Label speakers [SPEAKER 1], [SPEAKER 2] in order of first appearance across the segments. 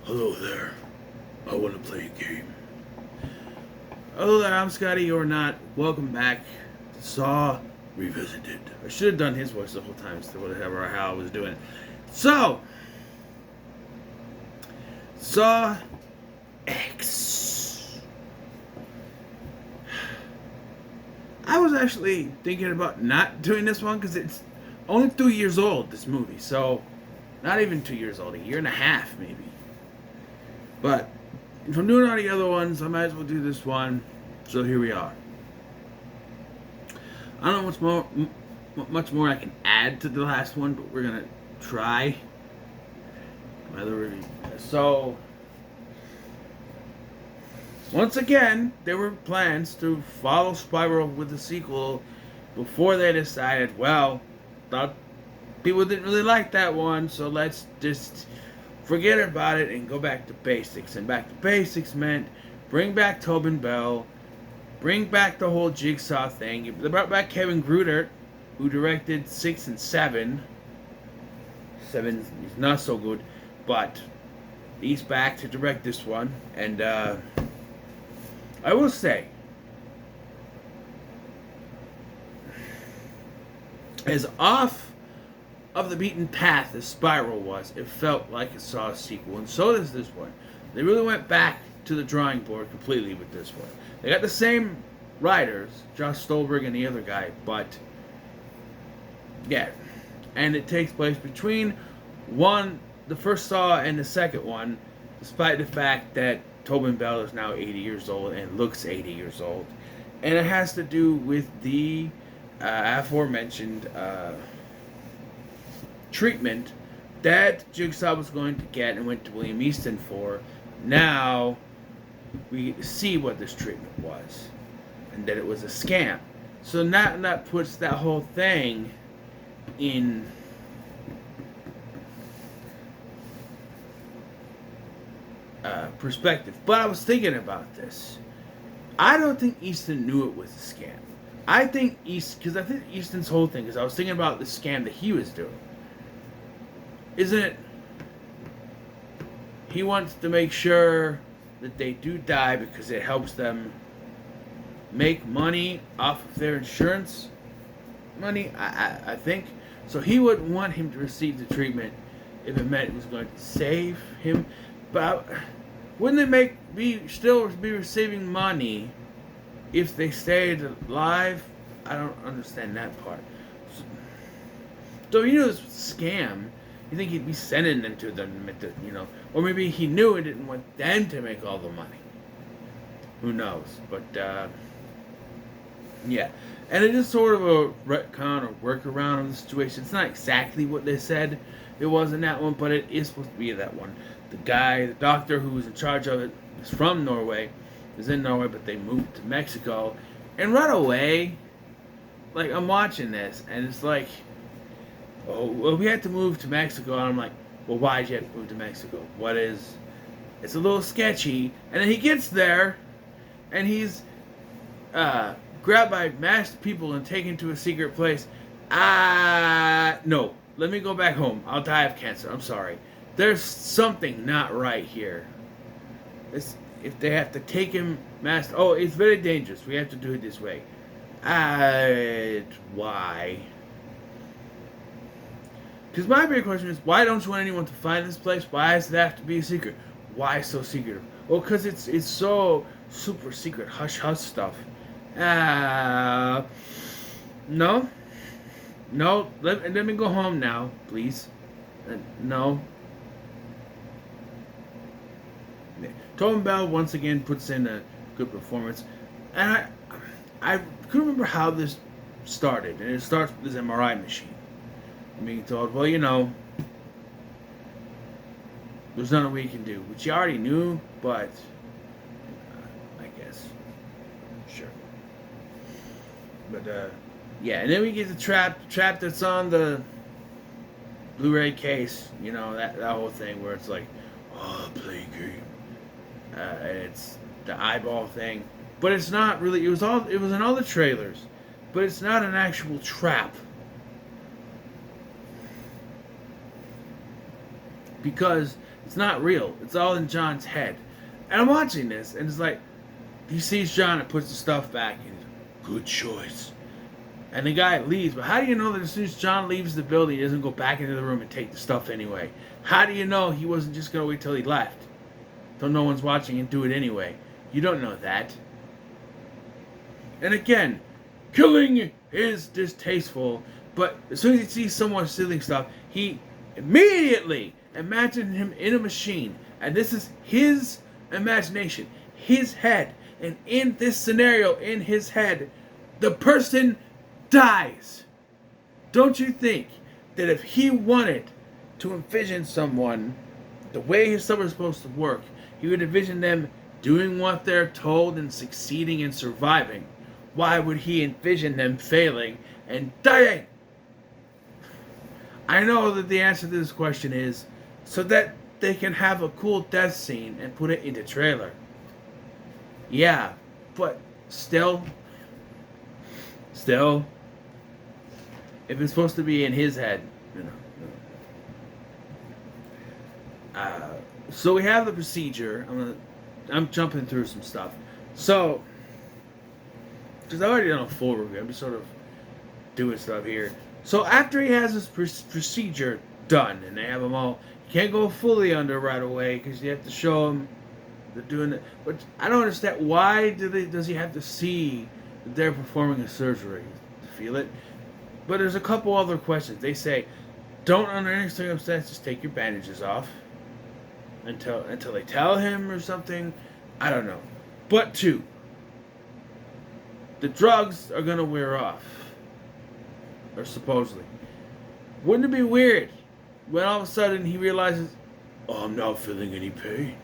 [SPEAKER 1] Hello there. I want to play a game. Hello there, I'm Scotty. You're not. Welcome back to Saw Revisited. I should have done his voice the whole time, so whatever how I was doing it. So, Saw X. I was actually thinking about not doing this one because it's only 2 years old, this movie. So, not even 2 years old, a year and a half maybe. But if I'm doing all the other ones, I might as well do this one. So here we are. I don't know much more I can add to the last one, but we're gonna try. So once again, there were plans to follow Spiral with the sequel before they decided, well, thought people didn't really like that one, so let's just forget about it and go back to basics. And back to basics meant bring back Tobin Bell, bring back the whole Jigsaw thing. They brought back Kevin Grutert, who directed 6 and 7. 7 is not so good, but he's back to direct this one. And I will say, as off of the beaten path as Spiral was, it felt like it saw a sequel, and so does this one. They really went back to the drawing board completely with this one. They got the same writers, Josh Stolberg and the other guy, but yeah, and it takes place between the first Saw and the second one, despite the fact that Tobin Bell is now 80 years old and looks 80 years old, and it has to do with the aforementioned treatment that Jigsaw was going to get and went to William Easton for. Now we get to see what this treatment was, and that it was a scam. So that puts that whole thing in perspective. But I was thinking about this. I don't think Easton knew it was a scam. I think Easton's whole thing is, I was thinking about the scam that he was doing. Isn't it? He wants to make sure that they do die because it helps them make money off of their insurance money, I think. So he wouldn't want him to receive the treatment if it meant it was going to save him. But wouldn't it still be receiving money if they stayed alive? I don't understand that part. So you know this was a scam. You think he'd be sending them to them, or maybe he knew and didn't want them to make all the money. Who knows? But yeah, and it is sort of a retcon or workaround of the situation. It's not exactly what they said it was in that one, but it is supposed to be that one. The doctor who was in charge of it is from Norway, is in Norway, but they moved to Mexico, and right away, like, I'm watching this, and it's like, oh, well, we had to move to Mexico. And I'm like, well, why'd you have to move to Mexico? It's a little sketchy. And then he gets there, and he's grabbed by masked people and taken to a secret place. No, let me go back home. I'll die of cancer. I'm sorry. There's something not right here. If they have to take him masked, oh, it's very dangerous. We have to do it this way. Why? Because my big question is, why don't you want anyone to find this place? Why does it have to be a secret? Why so secretive? Well, because it's so super secret, hush-hush stuff. No. Let me go home now, please. No. Tobin Bell once again puts in a good performance. And I couldn't remember how this started. And it starts with this MRI machine. Being told, well, there's nothing we can do, which you already knew, but I guess, sure. But yeah, and then we get the trap that's on the Blu-ray case, that whole thing where it's like, oh, play a game, and it's the eyeball thing, but it's not really. It was in all the trailers, but it's not an actual trap. Because It's not real. It's all in John's head. And I'm watching this, and it's like, he sees John and puts the stuff back, and he's like, good choice. And the guy leaves, but how do you know that as soon as John leaves the building, he doesn't go back into the room and take the stuff anyway? How do you know he wasn't just going to wait till he left? Till no one's watching and do it anyway? You don't know that. And again, killing is distasteful, but as soon as he sees someone stealing stuff, he immediately imagines him in a machine. And this is his imagination, his head. And in this scenario, in his head, the person dies. Don't you think that if he wanted to envision someone the way his stuff is supposed to work, he would envision them doing what they're told and succeeding and surviving? Why would he envision them failing and dying? I know that the answer to this question is so that they can have a cool death scene and put it in the trailer. Yeah, but still, if it's supposed to be in his head, you know. So we have the procedure. I'm jumping through some stuff. So, because I've already done a full review, I'm just sort of doing stuff here. So after he has his procedure done, and they have them all, you can't go fully under right away because you have to show him they're doing it. But I don't understand, why does he have to see that they're performing a surgery to feel it? But there's a couple other questions. They say, don't under any circumstances take your bandages off until they tell him or something. I don't know. But 2, the drugs are gonna wear off, or supposedly. Wouldn't it be weird when all of a sudden he realizes, oh, I'm not feeling any pain.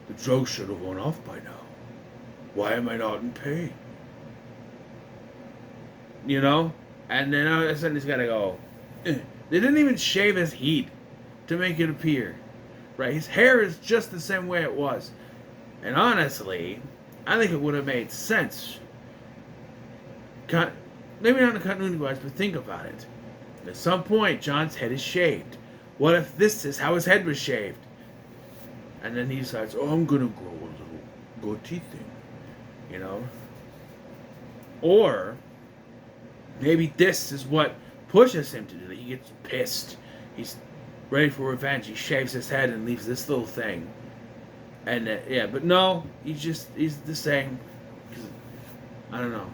[SPEAKER 1] The drugs should have worn off by now. Why am I not in pain? You know? And then all of a sudden he's gotta go. They didn't even shave his head to make it appear. Right? His hair is just the same way it was. And honestly, I think it would have made sense. Maybe not in continuity wise, but think about it. At some point, John's head is shaved. What if this is how his head was shaved? And then he decides, oh, I'm gonna grow a little goatee thing. You know? Or maybe this is what pushes him to do it. He gets pissed. He's ready for revenge. He shaves his head and leaves this little thing. And yeah, but no, he's the same. I don't know.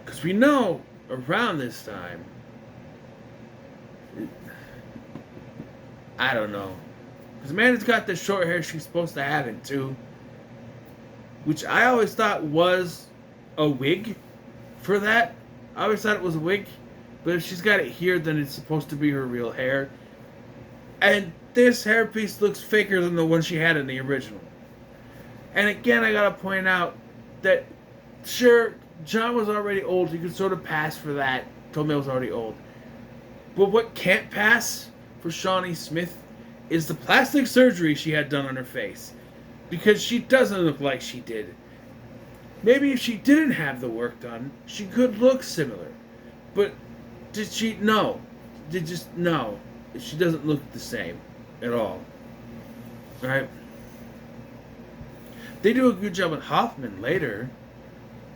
[SPEAKER 1] Because we know around this time, I don't know. Because Amanda's got the short hair she's supposed to have it too. Which I always thought was a wig for that. I always thought it was a wig. But if she's got it here, then it's supposed to be her real hair. And this hairpiece looks faker than the one she had in the original. And again, I gotta point out that, sure, John was already old. You could sort of pass for that. Told me I was already old. But what can't pass for Shawnee Smith is the plastic surgery she had done on her face. Because she doesn't look like she did. Maybe if she didn't have the work done, she could look similar. But did she? No. No. She doesn't look the same at all. Alright? They do a good job with Hoffman later.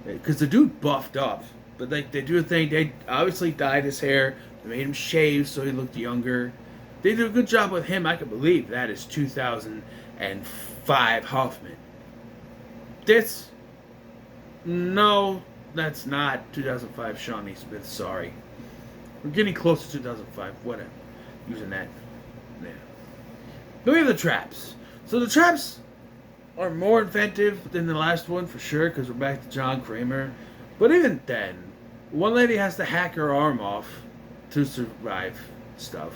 [SPEAKER 1] Because the dude buffed up. But they do a thing. They obviously dyed his hair. They made him shave so he looked younger. They do a good job with him. I can believe that is 2005 Hoffman. No, that's not 2005 Shawnee Smith. Sorry. We're getting close to 2005. Whatever. Using that. Yeah. Then we have the traps. So the traps are more inventive than the last one for sure, because we're back to John Kramer. But even then, one lady has to hack her arm off to survive stuff.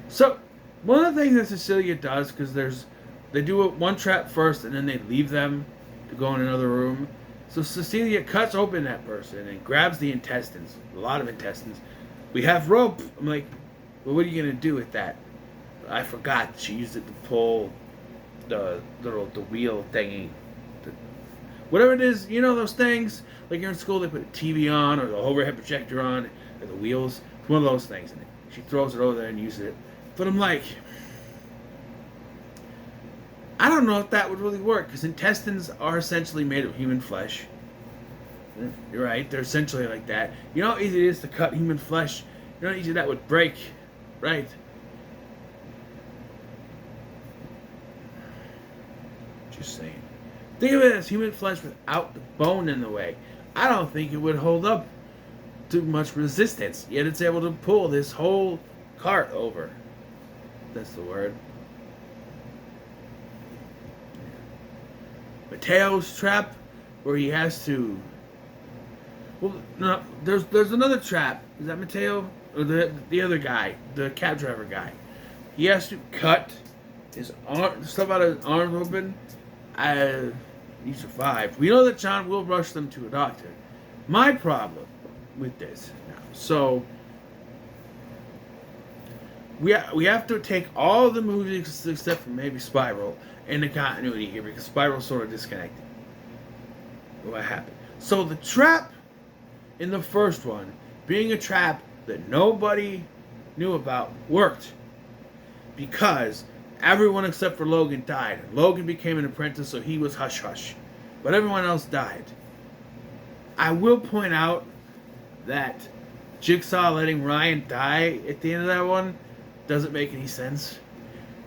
[SPEAKER 1] So, one of the things that Cecilia does, because they do one trap first and then they leave them to go in another room. So Cecilia cuts open that person and grabs the intestines, a lot of intestines. We have rope. I'm like, well, what are you going to do with that? I forgot she used it to pull the wheel thingy. Whatever it is, you know those things? Like you're in school, they put a TV on or the overhead projector on. or the wheels. It's one of those things. And she throws it over there and uses it. But I'm like, I don't know if that would really work, because intestines are essentially made of human flesh. You're right, they're essentially like that. You know how easy it is to cut human flesh? You know how easy that would break, right? Just saying. Think of it as human flesh without the bone in the way. I don't think it would hold up to much resistance, yet it's able to pull this whole cart over. That's the word. Mateo's trap, where he has to. Well, no, there's another trap. Is that Mateo or the other guy, the cab driver guy? He has to cut his arm, stuff out of his arm open. He survived. We know that John will rush them to a doctor. My problem with this now, so we have to take all the movies except for maybe Spiral and the continuity here, because Spiral's sort of disconnected. What happened? So the trap in the first one, being a trap that nobody knew about, worked because everyone except for Logan died. Logan became an apprentice, so he was hush-hush. But everyone else died. I will point out that Jigsaw letting Ryan die at the end of that one doesn't make any sense.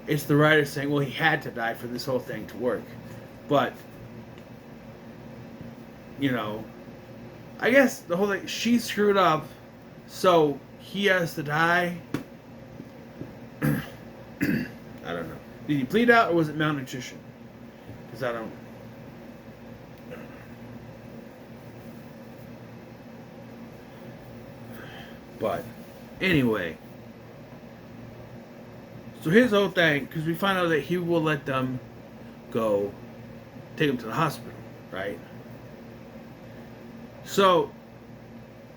[SPEAKER 1] It's the writer saying, well, he had to die for this whole thing to work. But, you know, I guess the whole thing, she screwed up, so he has to die. I don't know. Did he bleed out, or was it malnutrition? Because I don't know. But, anyway. So here's the whole thing, because we find out that he will let them go, take them to the hospital, right? So,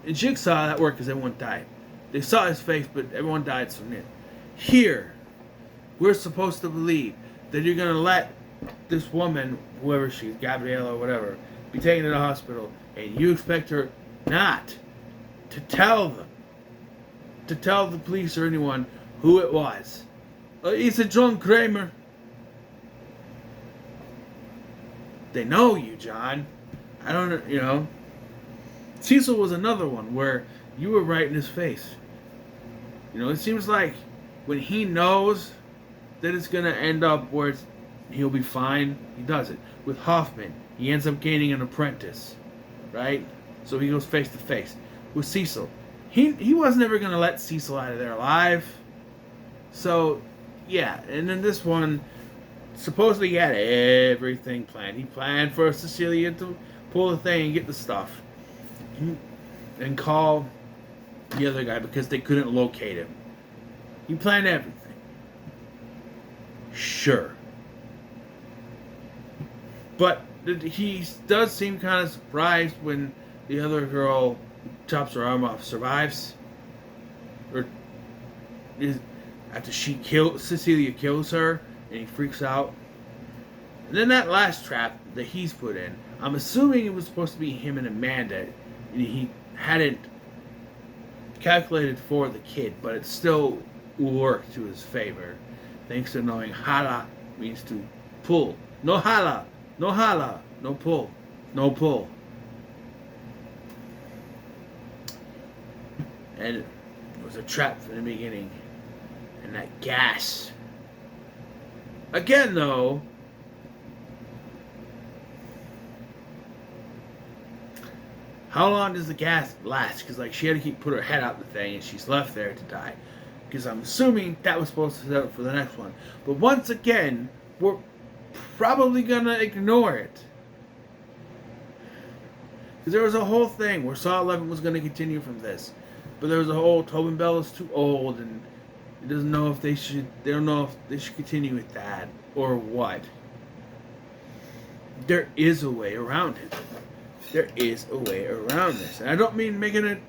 [SPEAKER 1] in Jigsaw, that worked because everyone died. They saw his face, but everyone died from it. Here, we're supposed to believe that you're going to let this woman, whoever she is, Gabriella or whatever, be taken to the hospital, and you expect her not to tell them, to tell the police or anyone who it was. It's a John Kramer. They know you, John. I don't, you know. Cecil was another one where you were right in his face. You know, it seems like when he knows that it's going to end up where he'll be fine, he does it. With Hoffman, he ends up gaining an apprentice, right? So he goes face to face. With Cecil, he wasn't ever going to let Cecil out of there alive. So, yeah. And then this one, supposedly he had everything planned. He planned for Cecilia to pull the thing and get the stuff. And call the other guy because they couldn't locate him. He planned everything. Sure. But he does seem kind of surprised when the other girl chops her arm off, survives. Or after Cecilia kills her, and he freaks out. And then that last trap that he's put in, I'm assuming it was supposed to be him and Amanda. He hadn't calculated for the kid, but it still worked to his favor, thanks to knowing hala means to pull. No hala, no pull, no pull. And it was a trap from the beginning. And that gas. Again, though, how long does the gas last? Because, like, she had to put her head out the thing, and she's left there to die. Because I'm assuming that was supposed to set up for the next one. But once again, we're probably going to ignore it. Because there was a whole thing where Saw 11 was going to continue from this. But there was a whole, Tobin Bell is too old, and he doesn't know if they don't know if they should continue with that, or what. There is a way around it. There is a way around this. And I don't mean making it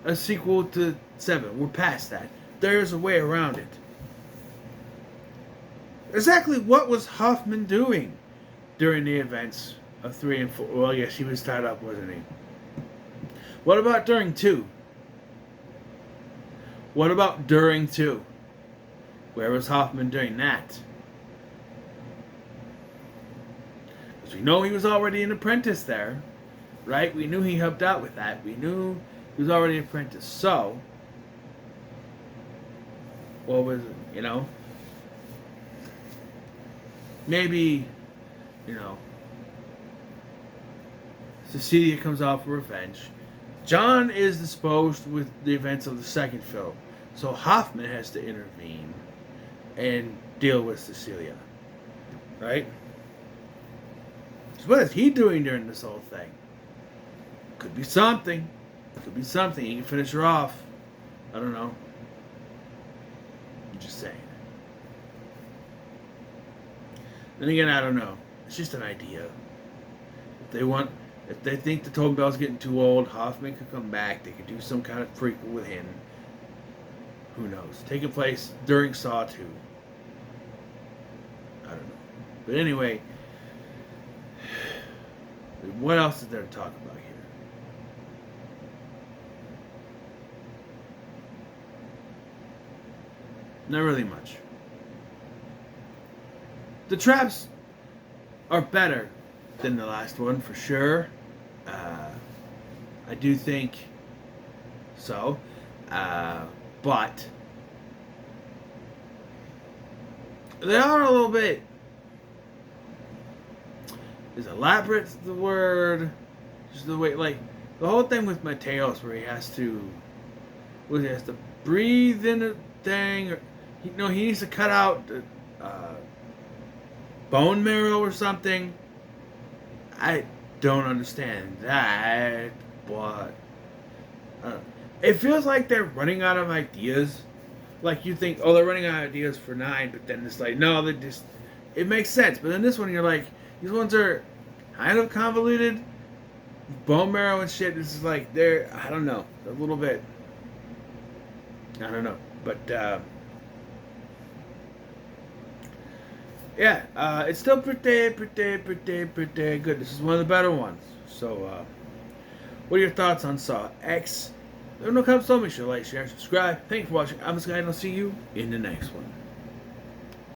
[SPEAKER 1] a sequel to 7. We're past that. There is a way around it. Exactly what was Hoffman doing during the events of 3 and 4? Well, yes, he was tied up, wasn't he? What about during 2? What about during too? Where was Hoffman during that? Because we know he was already an apprentice there, right? We knew he helped out with that. We knew he was already an apprentice. So, what was it? Maybe, you know, Cecilia comes out for revenge. John is disposed with the events of the second film, so Hoffman has to intervene and deal with Cecilia, right? So what is he doing during this whole thing? Could be something. Could be something. He can finish her off. I don't know. I'm just saying. Then again, I don't know. It's just an idea. If they think the Tobin Bell's getting too old, Hoffman could come back. They could do some kind of prequel with him. Who knows? Taking place during Saw 2. I don't know. But anyway, what else is there to talk about here? Not really much. The traps are better than the last one for sure. I do think so. But they are a little bit. Is elaborate's the word? Just the way, like the whole thing with Mateos, where he has to breathe in a thing, or he needs to cut out the bone marrow or something. I don't understand that, but it feels like they're running out of ideas. Like you think, oh, they're running out of ideas for 9, but then it's like, no, it makes sense. But then this one, you're like, these ones are kind of convoluted. Bone marrow and shit, this is like, I don't know, a little bit. I don't know. But, yeah, it's still pretty good. This is one of the better ones. So, what are your thoughts on Saw X? Let me know, comment, make sure to like, share, and subscribe. Thank you for watching. I'm this guy, and I'll see you in the next one.